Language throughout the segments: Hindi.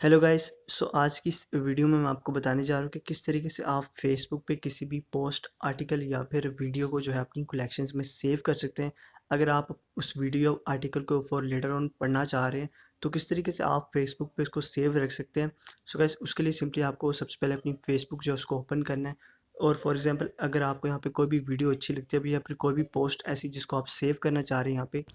Hello guys. आज की इस वीडियो में मैं आपको बताने जा रहा हूँ कि किस तरीके से आप फेसबुक पे किसी भी पोस्ट आर्टिकल या फिर वीडियो को जो है अपनी कलेक्शंस में सेव कर सकते हैं। अगर आप उस वीडियो आर्टिकल को फॉर लेटर ऑन पढ़ना चाह रहे हैं तो किस तरीके से आप फेसबुक पे इसको सेव रख सकते हैं। गाइस, उसके लिए सिंपली आपको सबसे पहले अपनी फेसबुक जो है उसको ओपन करना है। और फॉर एग्जांपल अगर आपको यहाँ पे कोई भी वीडियो अच्छी लगती है या फिर कोई भी पोस्ट ऐसी जिसको आप सेव करना चाह रहे हैं यहाँ पे,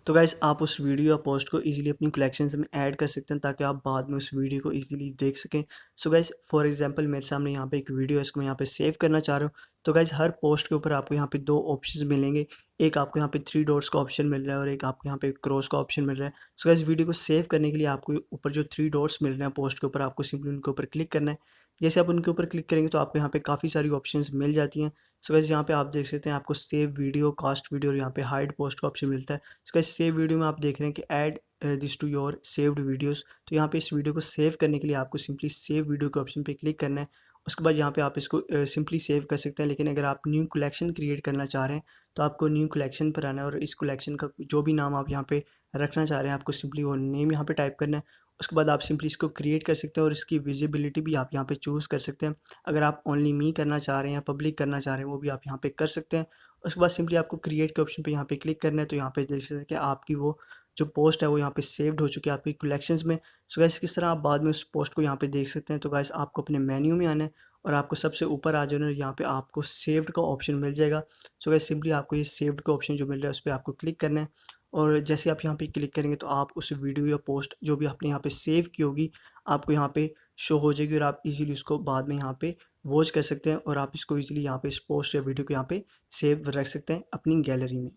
तो गाइस आप उस वीडियो या पोस्ट को इजीली अपनी कलेक्शंस में ऐड कर सकते हैं ताकि आप बाद में उस वीडियो को इजीली देख सकें। गाइस, फॉर एग्जांपल मेरे सामने यहाँ पे एक वीडियो है, इसको मैं यहाँ पे सेव करना चाह रहा हूँ। तो गाइस हर पोस्ट के ऊपर आपको यहाँ पे दो ऑप्शंस मिलेंगे। एक आपको यहाँ पे थ्री डॉट्स का ऑप्शन मिल रहा है और एक आपको यहाँ पे क्रॉस का ऑप्शन मिल रहा है। गाइस वीडियो को सेव करने के लिए आपको ऊपर जो थ्री डॉट्स मिल रहे हैं पोस्ट के ऊपर, आपको सिंपली उनके ऊपर क्लिक करना है। जैसे आप उनके ऊपर क्लिक करेंगे तो आपको यहाँ पे काफ़ी सारी ऑप्शंस मिल जाती हैं। गाइस यहाँ पे आप देख सकते हैं आपको सेव वीडियो, कास्ट वीडियो और यहाँ पे हाइड पोस्ट का ऑप्शन मिलता है। इसका सेव वीडियो में आप देख रहे हैं कि add this to your saved videos. तो यहाँ पे इस वीडियो को सेव करने के लिए आपको सिंपली सेव वीडियो के ऑप्शन पे क्लिक करना है। उसके बाद यहाँ पे आप इसको सिंपली सेव कर सकते हैं। लेकिन अगर आप न्यू कलेक्शन क्रिएट करना चाह रहे हैं तो आपको न्यू कलेक्शन पर आना है और इस कलेक्शन का जो भी नाम आप यहाँ पे रखना चाह रहे हैं आपको सिंपली वो नेम यहाँ पे टाइप करना है। उसके बाद आप सिंपली इसको क्रिएट कर सकते हैं और इसकी विजिबिलिटी भी आप यहाँ पे चूज़ कर सकते हैं। अगर आप ओनली मी करना चाह रहे हैं या पब्लिक करना चाह रहे हैं वो भी आप यहाँ पे कर सकते हैं। उसके बाद सिंपली आपको क्रिएट के ऑप्शन पे यहाँ पे क्लिक करना है। तो यहाँ पे देख सकते हैं कि आपकी वो जो पोस्ट है वो यहाँ पे सेव्ड हो चुकी है आपकी कलेक्शंस में। गाइस किस तरह आप बाद में उस पोस्ट को यहाँ पे देख सकते हैं। तो गाइस आपको अपने मेन्यू में आना है और आपको सबसे ऊपर आ जाना है, यहाँ पे आपको सेव्ड का ऑप्शन मिल जाएगा। गाइस सिंपली आपको ये सेव्ड का ऑप्शन जो मिल रहा है उस पर आपको क्लिक करना है। और जैसे आप यहाँ पे क्लिक करेंगे तो आप उस वीडियो या पोस्ट जो भी आपने यहाँ पे सेव की होगी आपको यहाँ पे शो हो जाएगी और आप इजीली उसको बाद में यहाँ पे वॉच कर सकते हैं और आप इसको इजीली यहाँ पे इस पोस्ट या वीडियो को यहाँ पे सेव रख सकते हैं अपनी गैलरी में।